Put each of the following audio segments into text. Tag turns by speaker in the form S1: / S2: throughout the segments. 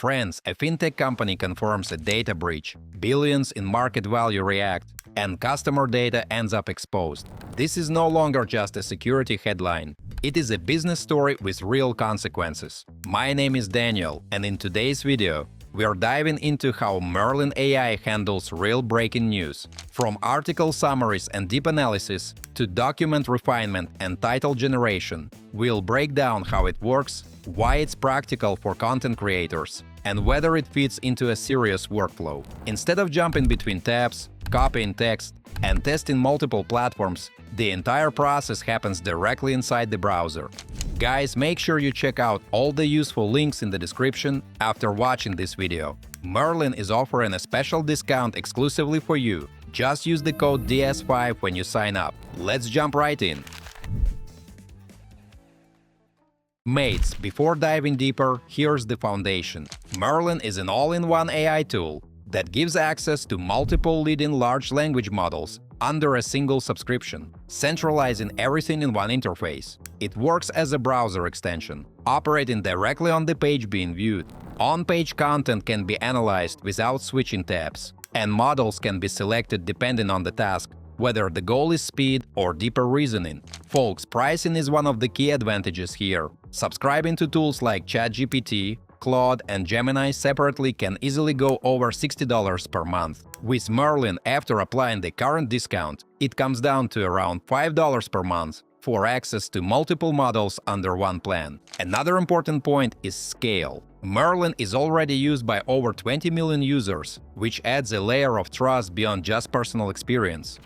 S1: Friends, a fintech company confirms a data breach, billions in market value react, and customer data ends up exposed. This is no longer just a security headline. It is a business story with real consequences. My name is Daniel, and in today's video, we are diving into how Merlin AI handles real breaking news. From article summaries and deep analysis to document refinement and title generation, we'll break down how it works, why it's practical for content creators, and whether it fits into a serious workflow. Instead of jumping between tabs, copying text, and testing multiple platforms, the entire process happens directly inside the browser. Guys, make sure you check out all the useful links in the description after watching this video. Merlin is offering a special discount exclusively for you. Just use the code DS5 when you sign up. Let's jump right in. Mates, before diving deeper, here's the foundation. Merlin is an all-in-one AI tool that gives access to multiple leading large language models under a single subscription, centralizing everything in one interface. It works as a browser extension, operating directly on the page being viewed. On-page content can be analyzed without switching tabs, and models can be selected depending on the task, whether the goal is speed or deeper reasoning. Folks, pricing is one of the key advantages here. Subscribing to tools like ChatGPT, Claude, and Gemini separately can easily go over $60 per month. With Merlin, after applying the current discount, it comes down to around $5 per month for access to multiple models under one plan. Another important point is scale. Merlin is already used by over 20 million users, which adds a layer of trust beyond just personal experience.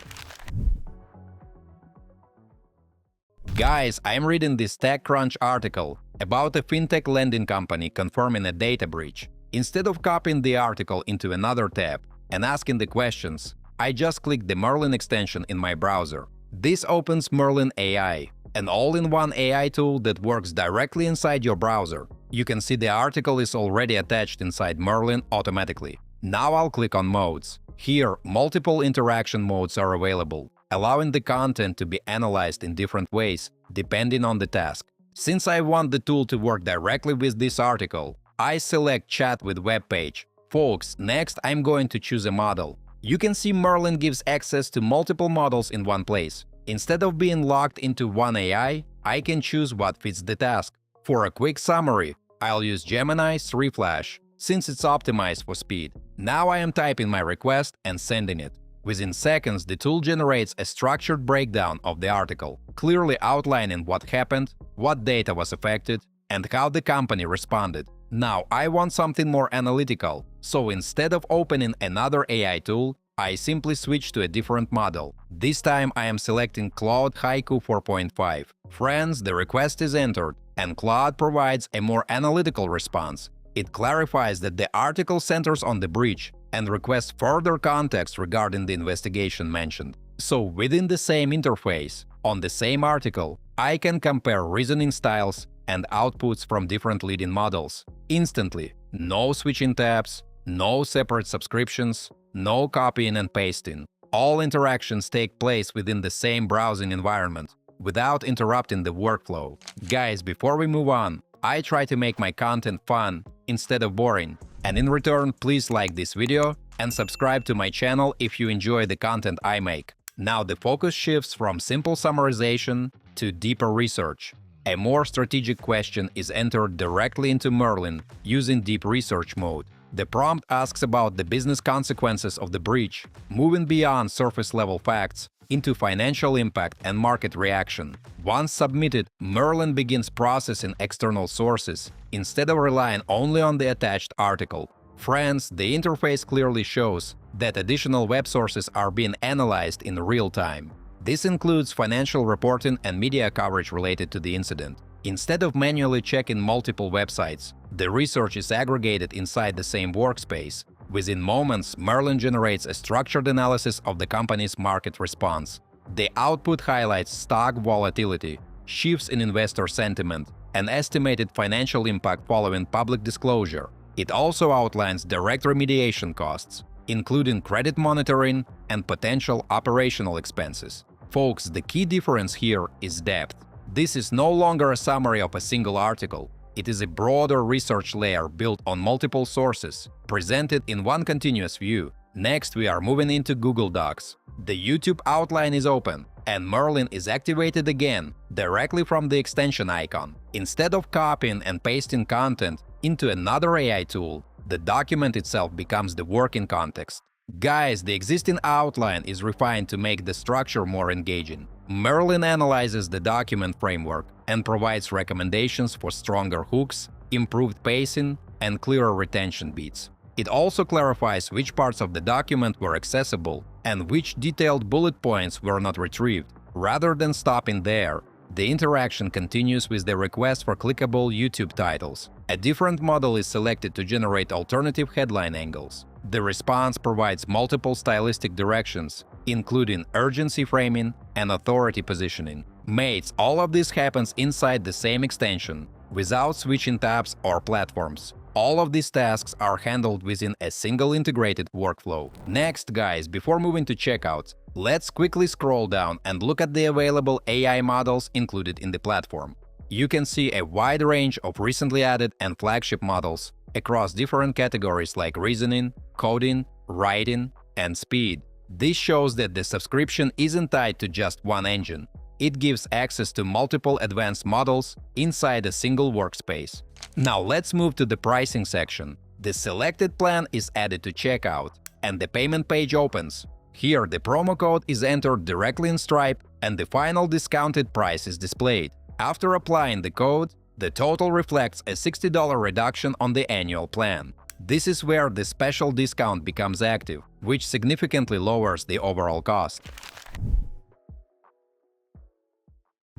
S1: Guys, I'm reading this TechCrunch article about a fintech lending company confirming a data breach. Instead of copying the article into another tab and asking the questions, I just click the Merlin extension in my browser. This opens Merlin AI, an all-in-one AI tool that works directly inside your browser. You can see the article is already attached inside Merlin automatically. Now I'll click on Modes. Here, multiple interaction modes are available, allowing the content to be analyzed in different ways depending on the task. Since I want the tool to work directly with this article, I select Chat with Web Page. Folks, next I'm going to choose a model. You can see Merlin gives access to multiple models in one place. Instead of being locked into one AI, I can choose what fits the task. For a quick summary, I'll use Gemini 3 Flash, since it's optimized for speed. Now I am typing my request and sending it. Within seconds, the tool generates a structured breakdown of the article, clearly outlining what happened, what data was affected, and how the company responded. Now, I want something more analytical, so instead of opening another AI tool, I simply switch to a different model. This time I am selecting Claude Haiku 4.5. Friends, the request is entered, and Claude provides a more analytical response. It clarifies that the article centers on the breach and requests further context regarding the investigation mentioned. So within the same interface, on the same article, I can compare reasoning styles and outputs from different leading models instantly. No switching tabs, no separate subscriptions, no copying and pasting. All interactions take place within the same browsing environment, without interrupting the workflow. Guys, before we move on, I try to make my content fun instead of boring. And in return, please like this video and subscribe to my channel if you enjoy the content I make. Now the focus shifts from simple summarization to deeper research. A more strategic question is entered directly into Merlin using deep research mode. The prompt asks about the business consequences of the breach, moving beyond surface-level facts into financial impact and market reaction. Once submitted, Merlin begins processing external sources instead of relying only on the attached article. Friends, the interface clearly shows that additional web sources are being analyzed in real time. This includes financial reporting and media coverage related to the incident. Instead of manually checking multiple websites, the research is aggregated inside the same workspace. Within moments, Merlin generates a structured analysis of the company's market response. The output highlights stock volatility, shifts in investor sentiment, and estimated financial impact following public disclosure. It also outlines direct remediation costs, including credit monitoring and potential operational expenses. Folks, the key difference here is depth. This is no longer a summary of a single article. It is a broader research layer built on multiple sources, presented in one continuous view. Next, we are moving into Google Docs. The YouTube outline is open, and Merlin is activated again, directly from the extension icon. Instead of copying and pasting content into another AI tool, the document itself becomes the working context. Guys, the existing outline is refined to make the structure more engaging. Merlin analyzes the document framework and provides recommendations for stronger hooks, improved pacing, and clearer retention beats. It also clarifies which parts of the document were accessible and which detailed bullet points were not retrieved. Rather than stopping there, the interaction continues with the request for clickable YouTube titles. A different model is selected to generate alternative headline angles. The response provides multiple stylistic directions, including urgency framing and authority positioning. Mates, all of this happens inside the same extension, without switching tabs or platforms. All of these tasks are handled within a single integrated workflow. Next, guys, before moving to checkout, let's quickly scroll down and look at the available AI models included in the platform. You can see a wide range of recently added and flagship models across different categories like reasoning, coding, writing, and speed. This shows that the subscription isn't tied to just one engine. It gives access to multiple advanced models inside a single workspace. Now let's move to the pricing section. The selected plan is added to checkout, and the payment page opens. Here, the promo code is entered directly in Stripe, and the final discounted price is displayed. After applying the code, the total reflects a $60 reduction on the annual plan. This is where the special discount becomes active, which significantly lowers the overall cost.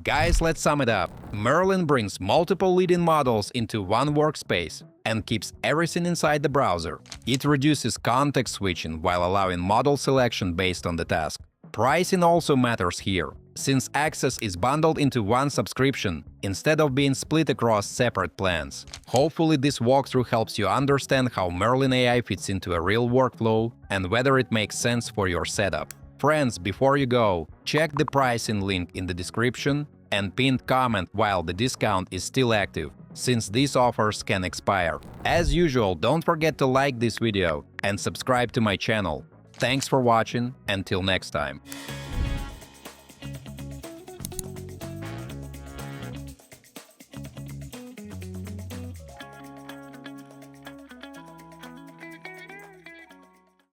S1: Guys, let's sum it up. Merlin brings multiple leading models into one workspace and keeps everything inside the browser. It reduces context switching while allowing model selection based on the task. Pricing also matters here, since access is bundled into one subscription instead of being split across separate plans. Hopefully, this walkthrough helps you understand how Merlin AI fits into a real workflow and whether it makes sense for your setup. Friends, before you go, check the pricing link in the description and pinned comment while the discount is still active, since these offers can expire. As usual, don't forget to like this video and subscribe to my channel. Thanks for watching, until next time.